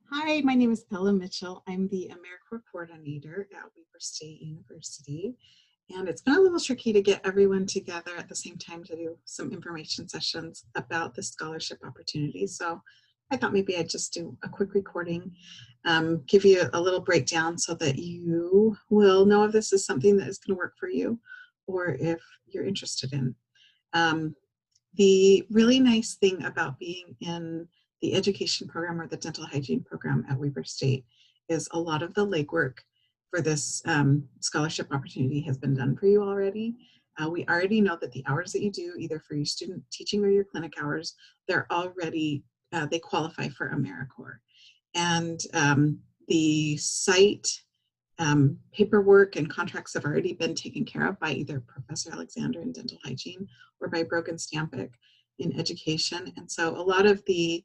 Hi, my name is Ella Mitchell. I'm the AmeriCorps coordinator at Weber State University. And it's been a little tricky to get everyone together at the same time to do some information sessions about the scholarship opportunity. So I thought maybe I'd just do a quick recording, give you a little breakdown so that you will know if this is something that is going to work for you or if you're interested in. The really nice thing about being in the education program or the dental hygiene program at Weber State is a lot of the legwork for this scholarship opportunity has been done for you already. We already know that the hours that you do, either for your student teaching or your clinic hours, they're already, they qualify for AmeriCorps. And the site paperwork and contracts have already been taken care of by either Professor Alexander in dental hygiene or by Brogan Stampick in education. And so a lot of the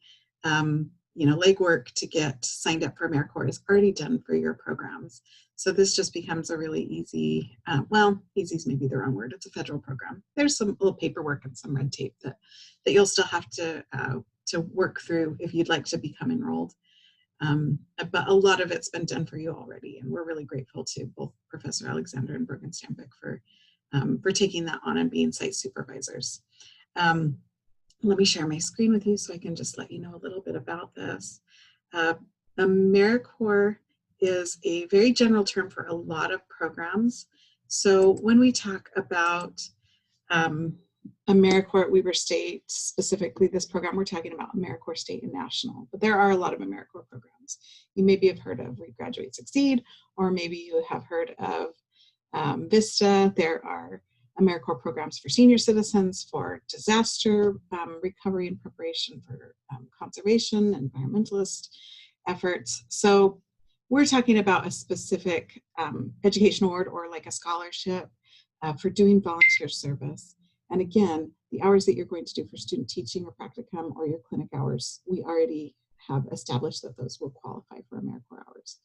legwork to get signed up for AmeriCorps is already done for your programs. So this just becomes a really easy, easy is maybe the wrong word, it's a federal program. There's some little paperwork and some red tape that you'll still have to work through if you'd like to become enrolled. But a lot of it's been done for you already, and we're really grateful to both Professor Alexander and Brogan Stampick for taking that on and being site supervisors. Let me share my screen with you so I can just let you know a little bit about this. AmeriCorps is a very general term for a lot of programs. So when we talk about AmeriCorps at Weber State, specifically this program, we're talking about AmeriCorps State and National, but there are a lot of AmeriCorps programs. You maybe have heard of Regraduate Succeed, or maybe you have heard of VISTA. There are AmeriCorps programs for senior citizens, for disaster recovery and preparation, for conservation, environmentalist efforts. So we're talking about a specific education award or like a scholarship for doing volunteer service. And again, the hours that you're going to do for student teaching or practicum or your clinic hours, we already have established that those will qualify for AmeriCorps hours.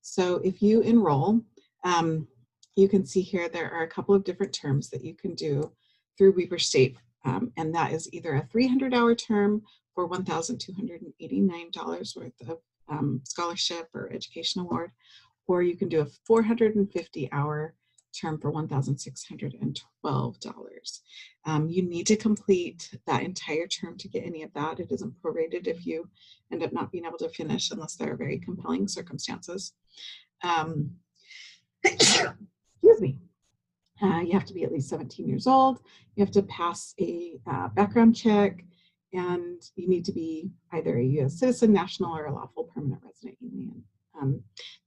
So if you enroll, you can see here there are a couple of different terms that you can do through Weber State, and that is either a 300-hour term for $1,289 worth of scholarship or education award, or you can do a 450-hour term for $1,612. You need to complete that entire term to get any of that. It isn't prorated if you end up not being able to finish unless there are very compelling circumstances. Excuse me. You have to be at least 17 years old. You have to pass a background check, and you need to be either a U.S. citizen, national, or a lawful permanent resident alien.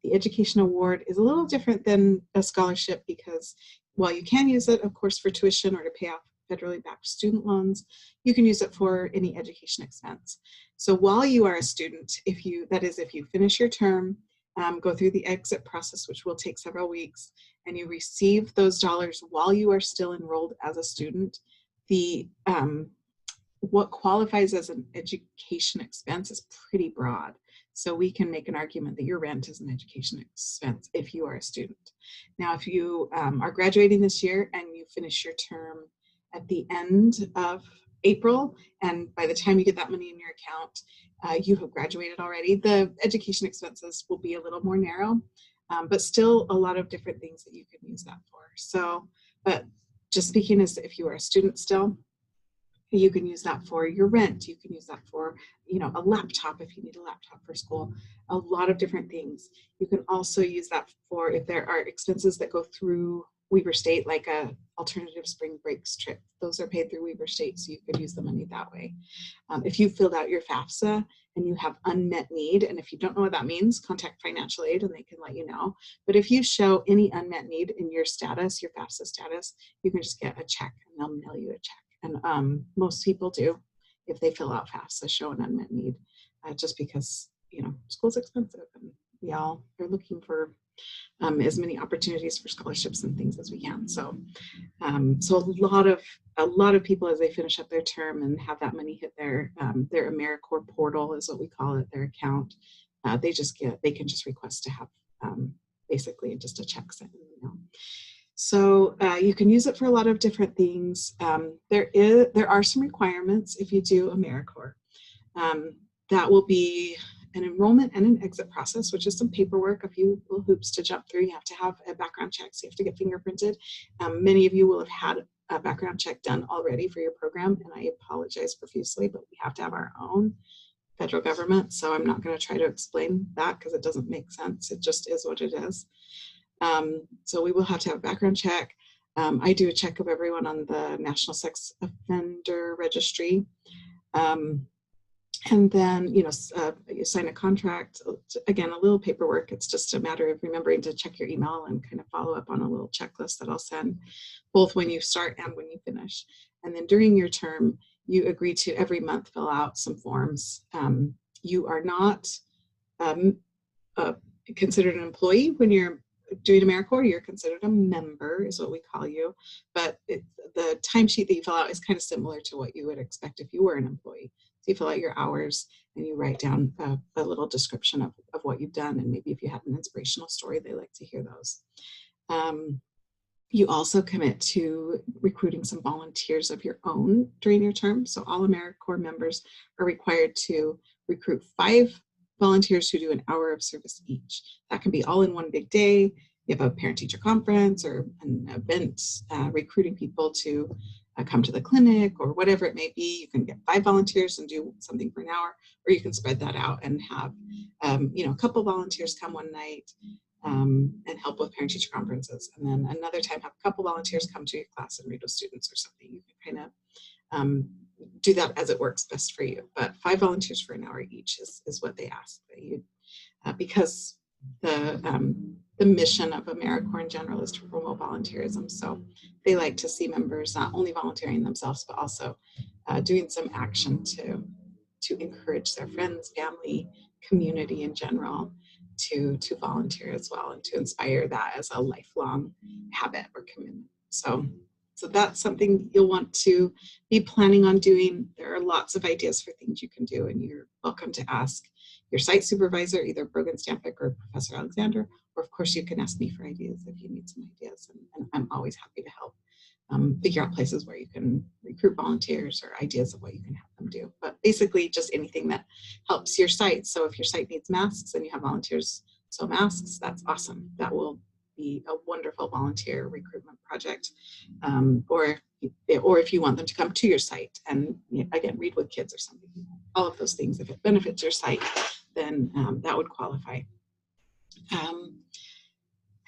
The education award is a little different than a scholarship because while you can use it, of course, for tuition or to pay off federally backed student loans, you can use it for any education expense. So while you are a student, if you finish your term, go through the exit process, which will take several weeks, and you receive those dollars while you are still enrolled as a student, what qualifies as an education expense is pretty broad. So we can make an argument that your rent is an education expense if you are a student. Now, if you are graduating this year and you finish your term at the end of April, and by the time you get that money in your account, you have graduated already, the education expenses will be a little more narrow, but still a lot of different things that you can use that for. So, but just speaking as if you are a student still, you can use that for your rent. You can use that for, a laptop if you need a laptop for school, a lot of different things. You can also use that for if there are expenses that go through Weber State, like a alternative spring breaks trip. Those are paid through Weber State, so you could use the money that way. If you filled out your FAFSA and you have unmet need, and if you don't know what that means, contact financial aid and they can let you know. But if you show any unmet need in your status, your FAFSA status, you can just get a check and they'll mail you a check. And most people do if they fill out FAFSA, show an unmet need, just because, school's expensive and we all are looking for as many opportunities for scholarships and things as we can. So, so a lot of people, as they finish up their term and have that money hit their AmeriCorps portal, is what we call it, their account, they can just request to have basically just a check sent in the mail. So you can use it for a lot of different things. There are some requirements if you do AmeriCorps. That will be enrollment and an exit process, which is some paperwork, a few little hoops to jump through. You have to have a background check, so you have to get fingerprinted. Many of you will have had a background check done already for your program, and I apologize profusely, but we have to have our own federal government, so I'm not going to try to explain that because it doesn't make sense. It just is what it is. So we will have to have a background check. I do a check of everyone on the National Sex Offender Registry. And then, you sign a contract. Again, a little paperwork. It's just a matter of remembering to check your email and kind of follow up on a little checklist that I'll send, both when you start and when you finish. And then during your term, you agree to every month fill out some forms. You are not considered an employee when you're doing AmeriCorps. You're considered a member, is what we call you. But the timesheet that you fill out is kind of similar to what you would expect if you were an employee. So you fill out your hours and you write down a little description of what you've done. And maybe if you have an inspirational story, they like to hear those. You also commit to recruiting some volunteers of your own during your term. So all AmeriCorps members are required to recruit 5 volunteers who do an hour of service each. That can be all in one big day. You have a parent-teacher conference or an event recruiting people to come to the clinic or whatever it may be. You can get 5 volunteers and do something for an hour, or you can spread that out and have a couple volunteers come one night and help with parent-teacher conferences. And then another time have a couple volunteers come to your class and read with students or something. You can kind of do that as it works best for you. But 5 volunteers for an hour each is what they ask that you, because the mission of AmeriCorps in general is to promote volunteerism. So they like to see members not only volunteering themselves, but also doing some action to encourage their friends, family, community in general to volunteer as well, and to inspire that as a lifelong habit or commitment. So that's something you'll want to be planning on doing. There are lots of ideas for things you can do, and you're welcome to ask your site supervisor, either Brogan Stampick or Professor Alexander, or of course you can ask me for ideas if you need some ideas, and I'm always happy to help figure out places where you can recruit volunteers or ideas of what you can have them do. But basically just anything that helps your site. So if your site needs masks and you have volunteers sew masks, that's awesome. That will be a wonderful volunteer recruitment project. Or if you want them to come to your site and again, read with kids or something, all of those things, if it benefits your site, then that would qualify. I'm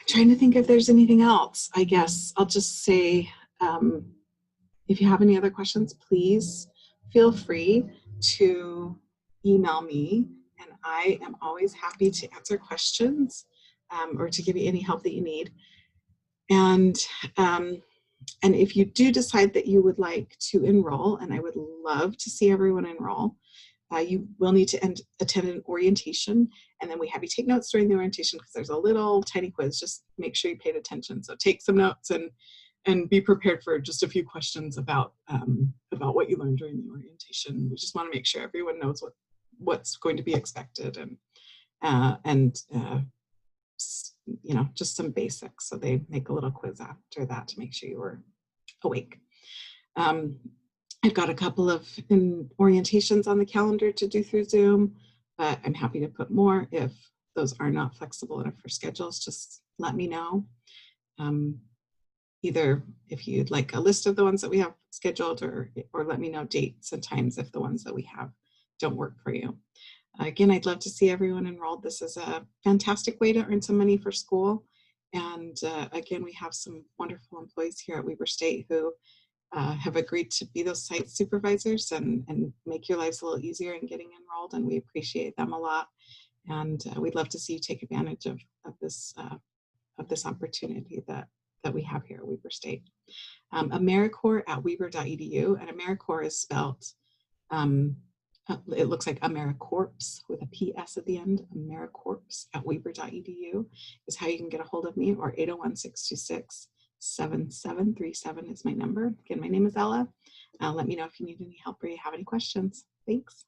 trying to think if there's anything else. I guess I'll just say, if you have any other questions, please feel free to email me, and I am always happy to answer questions or to give you any help that you need. And if you do decide that you would like to enroll, and I would love to see everyone enroll, you will need to attend an orientation, and then we have you take notes during the orientation because there's a little tiny quiz. Just make sure you paid attention. So take some notes and be prepared for just a few questions about what you learned during the orientation. We just want to make sure everyone knows what's going to be expected, and just some basics. So they make a little quiz after that to make sure you were awake. I've got a couple of orientations on the calendar to do through Zoom, but I'm happy to put more if those are not flexible enough for schedules. Just let me know. Either if you'd like a list of the ones that we have scheduled, or let me know dates and times if the ones that we have don't work for you. Again, I'd love to see everyone enrolled. This is a fantastic way to earn some money for school. And again, we have some wonderful employees here at Weber State who have agreed to be those site supervisors and make your lives a little easier in getting enrolled, and we appreciate them a lot. And we'd love to see you take advantage of this opportunity that we have here at Weber State. AmeriCorps at weber.edu, and AmeriCorps is spelled, it looks like AmeriCorps with a PS at the end. AmeriCorps at weber.edu is how you can get a hold of me, or 801-626-7737 is my number. Again, my name is Ella. Let me know if you need any help or you have any questions. Thanks.